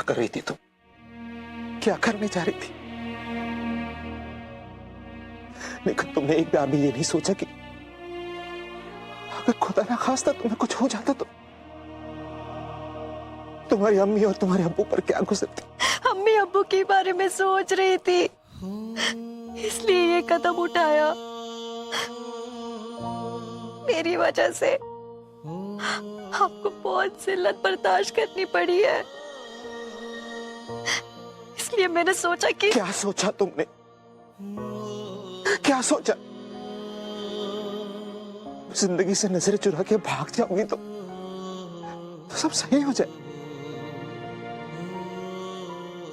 कर रही थी तुम? क्या करने जा रही थी? लेकिन तुमने एक बार भी ये नहीं सोचा कि अगर खुदा ना खास्ता तुम्हें कुछ हो जाता तो तुम्हारी अम्मी और तुम्हारे अब्बू पर क्या गुजरती? अम्मी अब्बू के बारे में सोच रही थी, इसलिए ये कदम उठाया। मेरी वजह से आपको बहुत जिल्लत बर्दाश्त करनी पड़ी है, इसलिए मैंने सोचा कि क्या सोचा तुमने? क्या सोचा? जिंदगी से नजरें चुरा के भाग जाओगी तो सब सही हो जाए।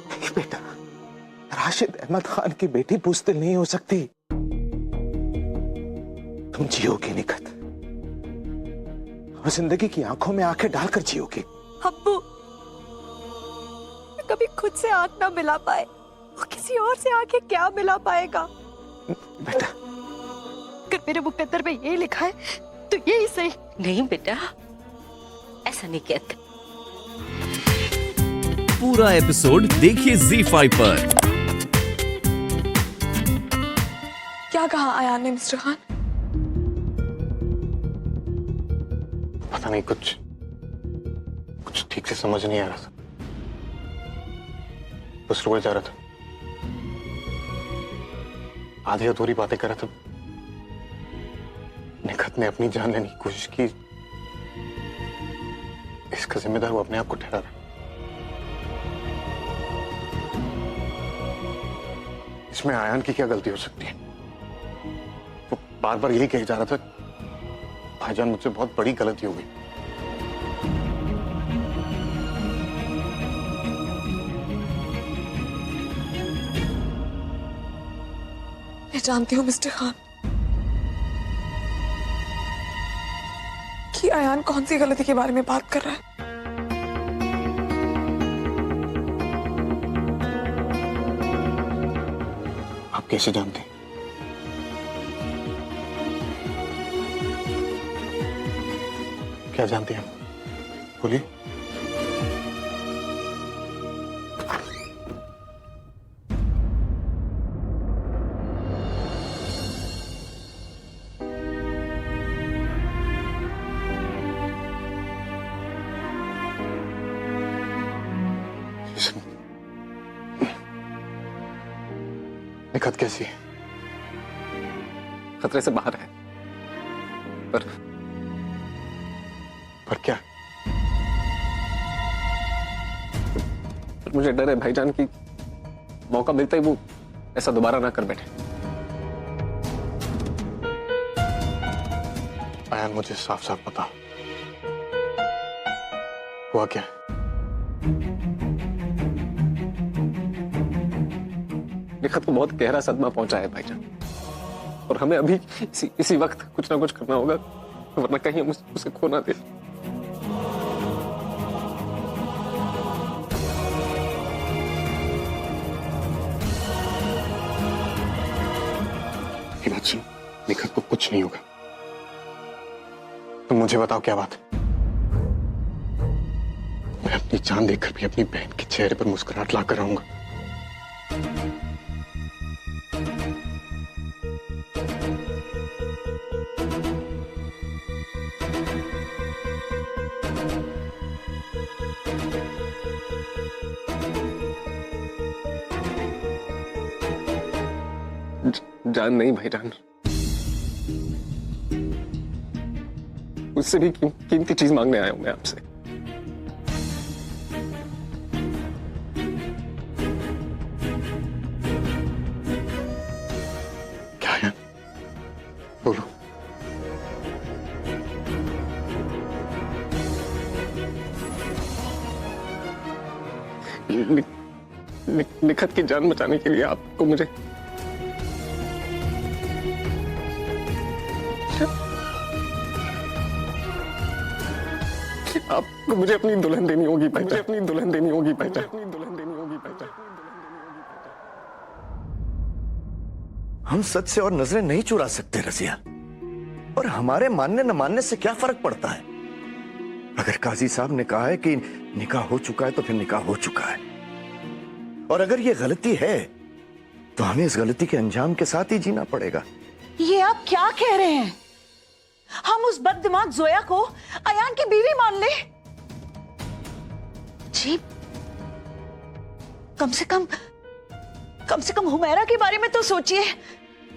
नहीं बेटा, राशिद अहमद खान की बेटी बुज़दिल नहीं हो सकती। तुम जियोगी निखत, और जिंदगी की आंखों में आंखें डालकर जियोगी। अब्बू कभी खुद से आंख ना मिला पाए, वो किसी और से आंखें क्या मिला पाएगा? बेटा, अगर मेरे मुकद्दर में ये लिखा है तो यही सही। नहीं बेटा, ऐसा नहीं कहते। पूरा एपिसोड देखिए ZEE5 पर। क्या कहा आयान ने मिस्टर खान? पता नहीं, कुछ ठीक से समझ नहीं आ रहा था, बस रोए जा रहा था, आधी अधूरी बातें कर रहा था। निखत ने अपनी जान लेने की कोशिश की, इसका जिम्मेदार वो अपने आप को ठहरा रहा। इसमें आयान की क्या गलती हो सकती है? वो बार बार यही कही जा रहा था, भाईजान मुझसे बहुत बड़ी गलती हो गई। मैं जानती हूँ मिस्टर खान कि आयान कौन सी गलती के बारे में बात कर रहा है। आप कैसे जानते हैं? क्या जानते हैं? बोलिए। निखत कैसी है? खतरे से बाहर है, पर क्या? पर मुझे डर है भाईजान की मौका मिलता ही वो ऐसा दोबारा ना कर बैठे। आयान, मुझे साफ साफ पता हुआ क्या है? निखत को बहुत गहरा सदमा पहुंचा है भाईजान, और हमें अभी इसी वक्त कुछ ना कुछ करना होगा, वरना कहीं हम उसे खो ना दे। ये बात सुनो, निखत को कुछ नहीं होगा। तुम मुझे बताओ क्या बात है? मैं अपनी जान देखकर भी अपनी बहन के चेहरे पर मुस्कुराहट लाकर रहूंगा। जान नहीं भाईजान, उससे भी कीमती चीज मांगने आया हूं मैं आपसे। क्या है? बोलो। निखत की जान बचाने के लिए आपको मुझे आपको मुझे अपनी दुल्हन देनी होगी भाई, मुझे अपनी दुल्हन देनी होगी भाई, अपनी दुल्हन देनी होगी भाई। हम सच से और नजरें नहीं चुरा सकते रजिया, और हमारे मानने न मानने से क्या फर्क पड़ता है? अगर काजी साहब ने कहा है कि निकाह हो चुका है तो फिर निकाह हो चुका है, और अगर ये गलती है तो हमें इस गलती के अंजाम के साथ ही जीना पड़ेगा। ये आप क्या कह रहे हैं? हम उस बददिमाग जोया को अयान की बीवी मान ले? जी, कम से कम हुमैरा के बारे में तो सोचिए।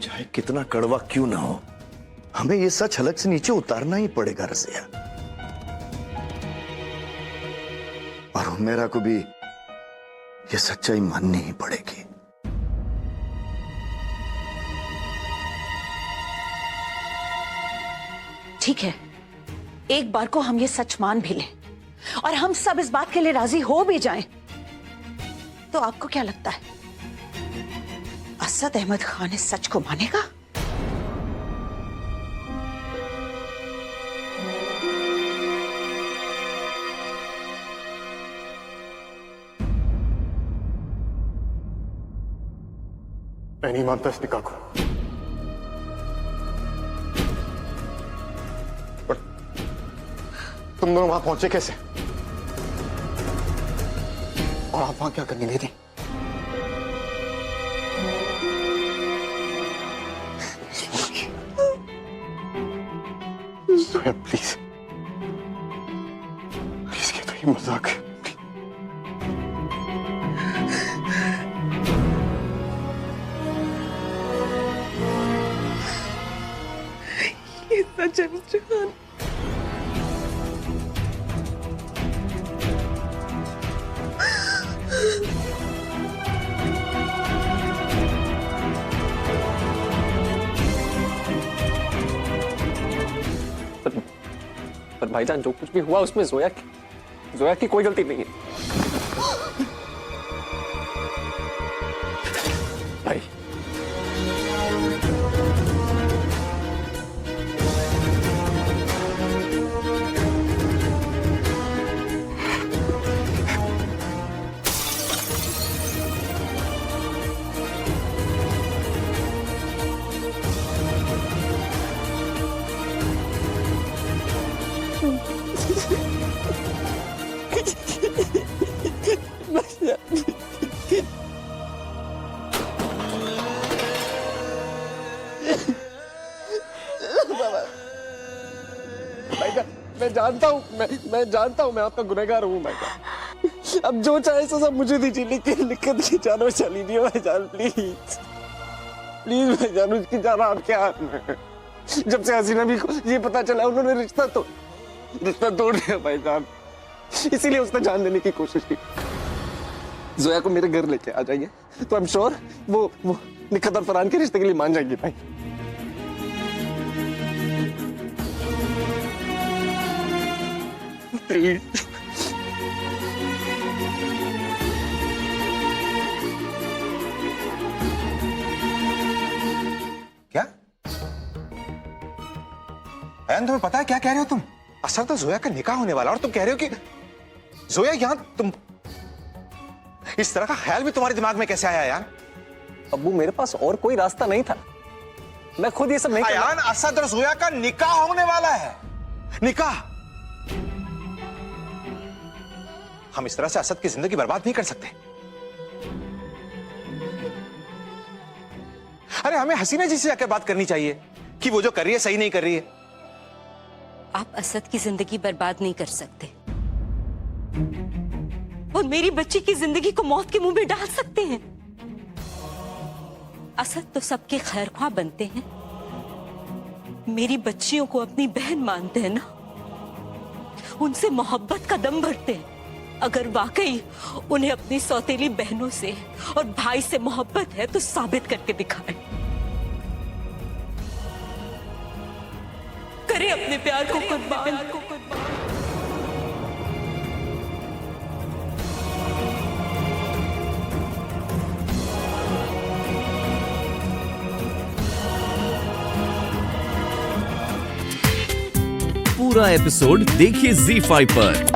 चाहे कितना कड़वा क्यों ना हो, हमें ये सच हलक से नीचे उतारना ही पड़ेगा रज़िया। और हुमैरा को भी ये सच्चाई माननी ही पड़ेगी। ठीक है, एक बार को हम ये सच मान भी लें और हम सब इस बात के लिए राजी हो भी जाएं, तो आपको क्या लगता है असद अहमद खान इस सच को मानेगा? मैं नहीं मानता इस निकाह को। पर तुम दोनों वहां पहुंचे कैसे? और आप वहां क्या करने गई थी? सोया प्लीज, प्लीज ये तो ये मजाक है। ये सच है मिस्टर खान। पर भाईजान, जो कुछ भी हुआ उसमें जोया की कोई गलती नहीं है। भाई, मैं जानता हूँ मैं आपका गुनहगार हूँ भाईजान। अब जो चाहे सो सब मुझे दीजिए, लेकिन लिखत की जान चली नहीं भाईजान, प्लीज प्लीज भाईजान, उसकी जान आपके हाथ में। जब से हसीना भी को ये पता चला उन्होंने रिश्ता तोड़ दिया भाईजान, इसीलिए उसने जान देने की कोशिश की। जोया को मेरे घर लेके आ जाइए तो आई एम श्योर वो निखत और फरहान के रिश्ते के लिए मान जाएगी भाई। प्लीज क्या अयन, तुम्हें पता है क्या कह रहे हो तुम? असल तो जोया का निकाह होने वाला और तुम कह रहे हो कि जोया यहां। तुम इस तरह का ख्याल भी तुम्हारे दिमाग में कैसे आया यार? अब्बू, मेरे पास और कोई रास्ता नहीं था, मैं खुद ये सब नहीं कर अयन, असद और जोया का निकाह होने वाला है। निकाह। हम इस तरह से असद की जिंदगी बर्बाद नहीं कर सकते। अरे हमें हसीना जी से जाकर बात करनी चाहिए कि वो जो कर रही है सही नहीं कर रही है। आप असद की जिंदगी बर्बाद नहीं कर सकते और मेरी बच्ची की जिंदगी को मौत के मुंह में डाल सकते हैं। असद तो सबके खैरख्वाह बनते हैं, मेरी बच्चियों को अपनी बहन मानते हैं ना, उनसे मोहब्बत का दम भरते हैं। अगर वाकई उन्हें अपनी सौतेली बहनों से और भाई से मोहब्बत है तो साबित करके दिखाएं। करें अपने प्यार को कुर्बान। पूरा एपिसोड देखिए ZEE5 पर।